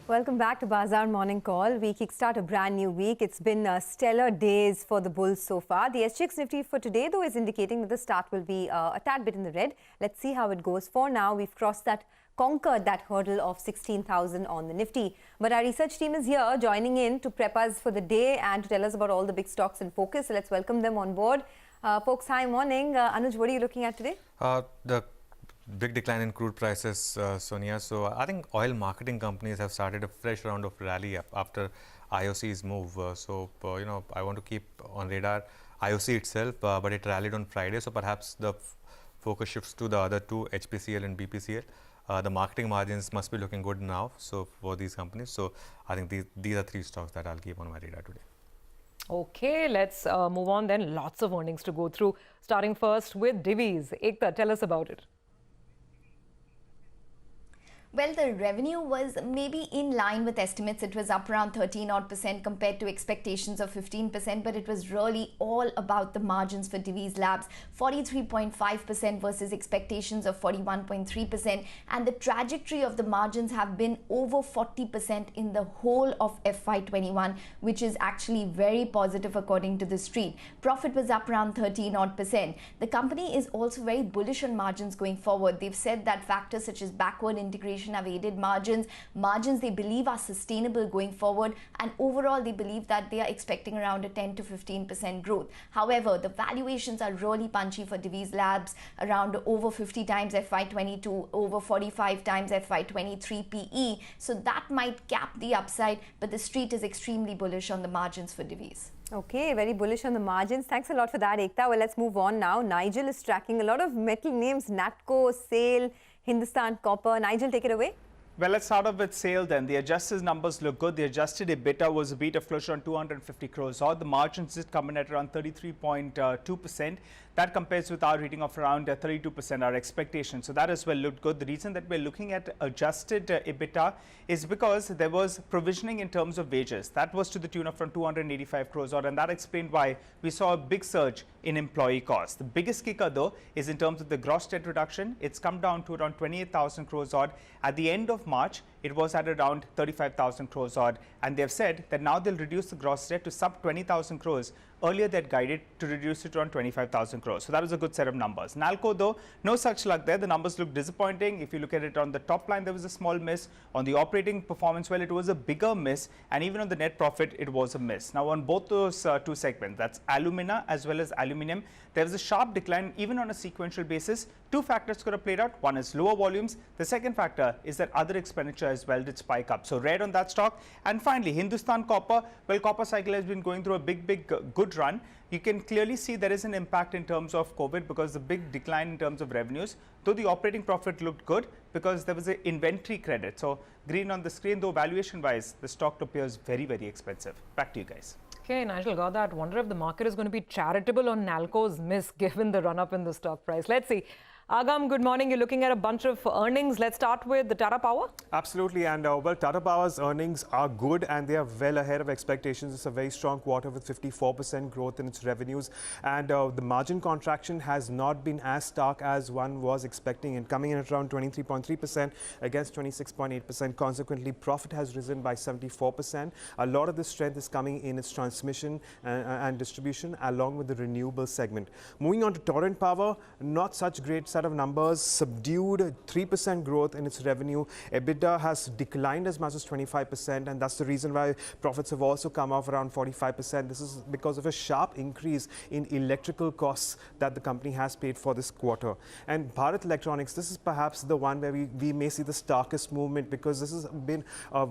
Welcome back to Bazaar Morning Call. We kickstart a brand new week. It's been stellar days for the bulls so far. The SGX Nifty for today, though, is indicating that the start will be a tad bit in the red. Let's see how it goes. For now, we've conquered that hurdle of 16,000 on the Nifty. But our research team is here joining in to prep us for the day and to tell us about all the big stocks in focus. So let's welcome them on board. Folks, hi, morning. Anuj, what are you looking at today? The big decline in crude prices, Sonia. So I think oil marketing companies have started a fresh round of rally after IOC's move. I want to keep on radar IOC itself, but it rallied on Friday. So perhaps the focus shifts to the other two, HPCL and BPCL. The marketing margins must be looking good now. So for these companies, so I think these are three stocks that I'll keep on my radar today. Okay, let's move on then. Lots of earnings to go through. Starting first with DIVI'S. Ekta, tell us about it. Well, the revenue was maybe in line with estimates. It was up around 13% compared to expectations of 15%, but it was really all about the margins for DIVI'S Labs, 43.5% versus expectations of 41.3%. And the trajectory of the margins have been over 40% in the whole of FY21, which is actually very positive according to the street. Profit was up around 13%. The company is also very bullish on margins going forward. They've said that factors such as backward integration have aided margins they believe are sustainable going forward, and overall they believe that they are expecting around a 10 to 15% growth. However, the valuations are really punchy for DIVI'S Labs, around over 50 times FY22, over 45 times FY23 PE, so that might cap the upside, but the street is extremely bullish on the margins for DIVI'S. Okay, very bullish on the margins. Thanks a lot for that, Ekta. Well, let's move on now. Nigel is tracking a lot of metal names: NALCO, SAIL, Hindustan Copper. Nigel, take it away. Well, let's start off with SAIL then. The adjusted numbers look good. The adjusted EBITDA was a beat of closer on 250 crores odd. The margins did come in at around 33.2%. That compares with our reading of around 32%, our expectation. So that as well looked good. The reason that we're looking at adjusted EBITDA is because there was provisioning in terms of wages. That was to the tune of around 285 crores odd, and that explained why we saw a big surge in employee costs. The biggest kicker though is in terms of the gross debt reduction. It's come down to around 28,000 crores odd. At the end of March, it was at around 35,000 crores odd, and they've said that now they'll reduce the gross debt to sub 20,000 crores. Earlier, they had guided to reduce it to around 25,000 crores. So that was a good set of numbers. NALCO, though, no such luck there. The numbers look disappointing. If you look at it on the top line, there was a small miss. On the operating performance, well, it was a bigger miss. And even on the net profit, it was a miss. Now, on both those two segments, that's alumina as well as aluminium, there was a sharp decline even on a sequential basis. Two factors could have played out. One is lower volumes. The second factor is that other expenditure as well did spike up. So red on that stock. And finally, Hindustan Copper. Well, copper cycle has been going through a big good run. You can clearly see there is an impact in terms of COVID because the big decline in terms of revenues, though the operating profit looked good because there was an inventory credit. So green on the screen, though valuation wise, the stock appears very expensive. Back to you guys. Okay, Nigel, got that. Wonder if the market is going to be charitable on NALCO's miss given the run up in the stock price. Let's see. Agam, good morning. You're looking at a bunch of earnings. Let's start with the Tata Power. Absolutely. And well, Tata Power's earnings are good and they are well ahead of expectations. It's a very strong quarter with 54% growth in its revenues. And the margin contraction has not been as stark as one was expecting, and coming in at around 23.3% against 26.8%. Consequently, profit has risen by 74%. A lot of the strength is coming in its transmission and distribution along with the renewable segment. Moving on to Torrent Power, not such great set of numbers, subdued 3% growth in its revenue. EBITDA has declined as much as 25%, and that's the reason why profits have also come off around 45%. This is because of a sharp increase in electrical costs that the company has paid for this quarter. And Bharat Electronics, this is perhaps the one where we may see the starkest movement, because this has been a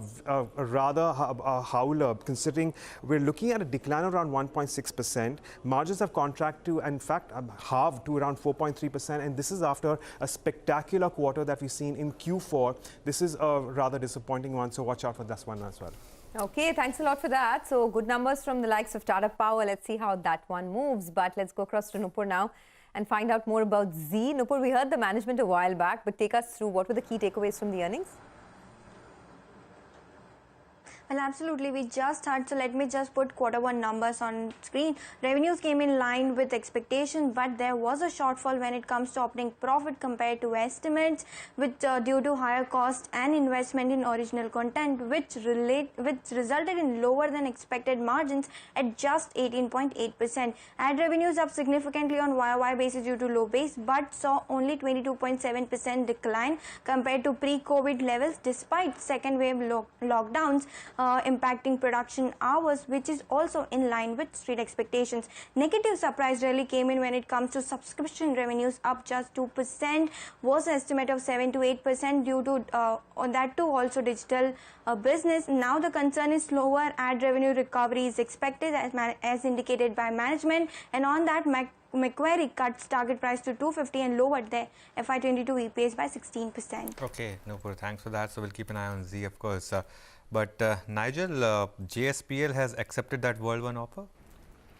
rather howler, considering we're looking at a decline of around 1.6%. Margins have contracted to, in fact, halved to around 4.3%, and this is after a spectacular quarter that we've seen in Q4. This is a rather disappointing one, so watch out for this one as well. Okay, thanks a lot for that. So good numbers from the likes of Tata Power. Let's see how that one moves. But let's go across to Nupur now and find out more about Z. Nupur, we heard the management a while back, but take us through what were the key takeaways from the earnings? Well, absolutely. We just had, so let me just put Q1 numbers on screen. Revenues came in line with expectations, but there was a shortfall when it comes to operating profit compared to estimates, which due to higher cost and investment in original content, which resulted in lower than expected margins at just 18.8%. Ad revenues up significantly on YOY basis due to low base, but saw only 22.7% decline compared to pre-COVID levels, despite second wave lockdowns impacting production hours, which is also in line with street expectations. Negative surprise really came in when it comes to subscription revenues, up just 2%, was an estimate of 7 to 8% due to on that too also digital business. Now the concern is slower ad revenue recovery is expected as indicated by management, and on that Macquarie cuts target price to 250 and lowered their FY22 EPS by 16%. Okay, no, thanks for that. So we'll keep an eye on Z, of course. But Nigel, JSPL has accepted that World One offer?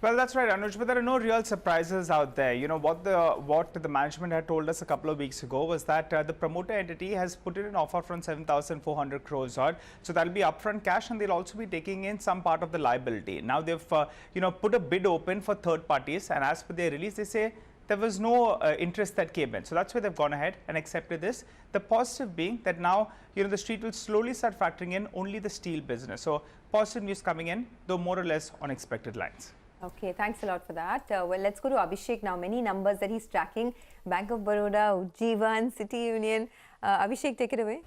Well, that's right, Anuj, but there are no real surprises out there. You know, what the management had told us a couple of weeks ago was that the promoter entity has put in an offer from 7,400 crores odd. So that'll be upfront cash, and they'll also be taking in some part of the liability. Now they've, put a bid open for third parties, and as per their release, they say there was no interest that came in. So that's why they've gone ahead and accepted this. The positive being that now, the street will slowly start factoring in only the steel business. So positive news coming in, though more or less on expected lines. Okay, thanks a lot for that. Well, let's go to Abhishek now. Many numbers that he's tracking. Bank of Baroda, UJJIVAN, City Union. Abhishek, take it away.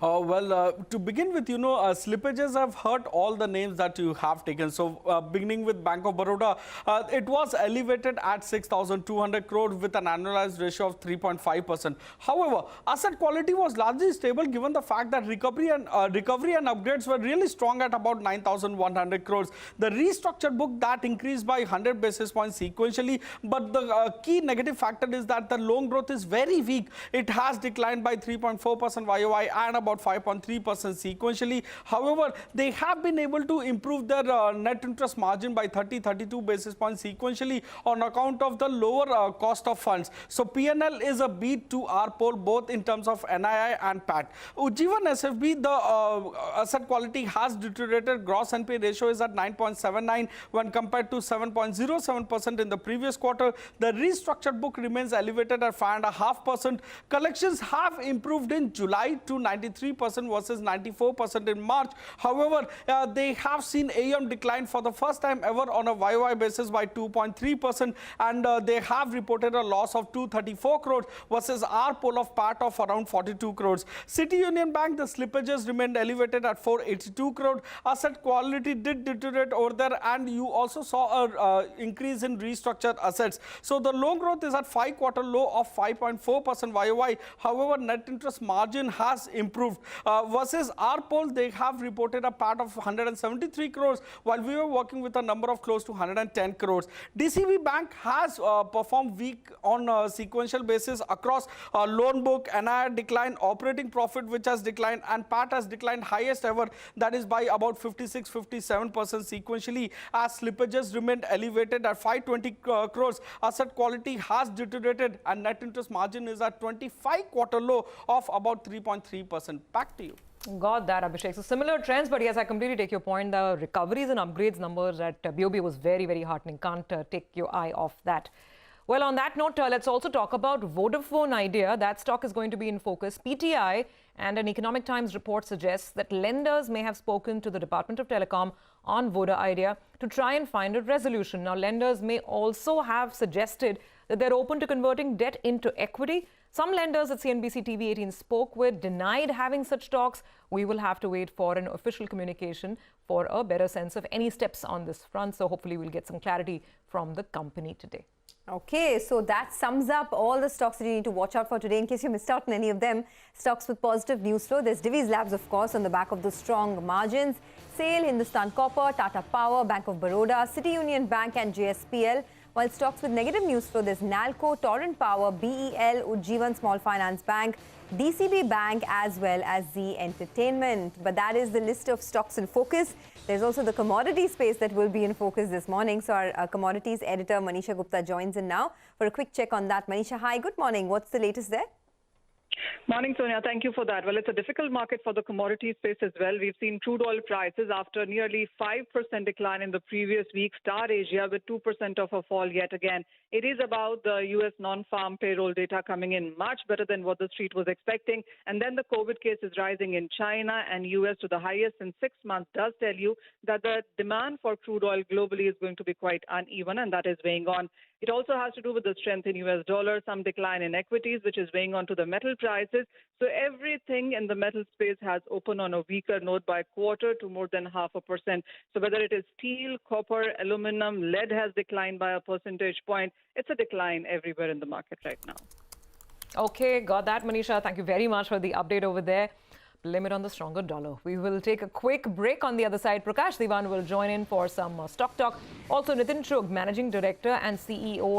To begin with, slippages have hurt all the names that you have taken. So, beginning with Bank of Baroda, it was elevated at 6,200 crore with an annualized ratio of 3.5%. However, asset quality was largely stable given the fact that recovery and upgrades were really strong at about 9,100 crores. The restructured book that increased by 100 basis points sequentially, but the key negative factor is that the loan growth is very weak. It has declined by 3.4% YOY and about 5.3% sequentially. However, they have been able to improve their net interest margin by 32 basis points sequentially on account of the lower cost of funds. So PNL is a beat to our poll both in terms of NII and PAT. UJJIVAN SFB, the asset quality has deteriorated. Gross NPA ratio is at 9.79 when compared to 7.07% in the previous quarter. The restructured book remains elevated at 5.5%. Collections have improved in July to 93% versus 94% in March. However, they have seen AUM decline for the first time ever on a YOY basis by 2.3%, and they have reported a loss of 234 crores versus our pool of PAT of around 42 crores. City Union Bank, the slippages remained elevated at 482 crores. Asset quality did deteriorate over there, and you also saw an increase in restructured assets. So the loan growth is at 5-quarter low of 5.4% YOY. However, net interest margin has improved. Versus our poll, they have reported a PAT of 173 crores, while we were working with a number of close to 110 crores. DCB Bank has performed weak on a sequential basis across loan book, NII decline, operating profit which has declined, and PAT has declined highest ever, that is by about 56-57% sequentially, as slippages remained elevated at 520 crores. Asset quality has deteriorated, and net interest margin is at 25-quarter low of about 3.3%. Back to you. Got that, Abhishek. So similar trends, but yes, I completely take your point. The recoveries and upgrades numbers at BOB was very, very heartening. Can't take your eye off that. Well, on that note, let's also talk about Vodafone Idea. That stock is going to be in focus. PTI and an Economic Times report suggests that lenders may have spoken to the Department of Telecom on Voda Idea to try and find a resolution. Now, lenders may also have suggested that they're open to converting debt into equity. Some lenders at CNBC-TV18 spoke with denied having such talks. We will have to wait for an official communication for a better sense of any steps on this front. So hopefully we'll get some clarity from the company today. Okay, so that sums up all the stocks that you need to watch out for today in case you missed out on any of them. Stocks with positive news flow. There's DIVI'S, of course, on the back of the strong margins. SAIL, Hindustan Copper, Tata Power, Bank of Baroda, City Union Bank and JSPL. While stocks with negative news flow, there's NALCO, Torrent Power, BEL, UJJIVAN Small Finance Bank, DCB Bank as well as Z Entertainment. But that is the list of stocks in focus. There's also the commodity space that will be in focus this morning. So our commodities editor Manisha Gupta joins in now for a quick check on that. Manisha, hi, good morning. What's the latest there? Morning, Sonia. Thank you for that. Well, it's a difficult market for the commodity space as well. We've seen crude oil prices after nearly 5% decline in the previous week start Asia with 2% of a fall yet again. It is about the U.S. non-farm payroll data coming in much better than what the street was expecting. And then the COVID cases rising in China and U.S. to the highest in 6 months does tell you that the demand for crude oil globally is going to be quite uneven, and that is weighing on. It also has to do with the strength in U.S. dollar, some decline in equities, which is weighing on to the metal prices. So everything in the metal space has opened on a weaker note by quarter to more than 0.5%. So whether it is steel, copper, aluminum, lead has declined by a percentage point. It's a decline everywhere in the market right now. Okay, got that, Manisha. Thank you very much for the update over there. Blame it on the stronger dollar. We will take a quick break. On the other side, Prakash Diwan will join in for some stock talk. Also, Nitin Chugh, Managing Director and CEO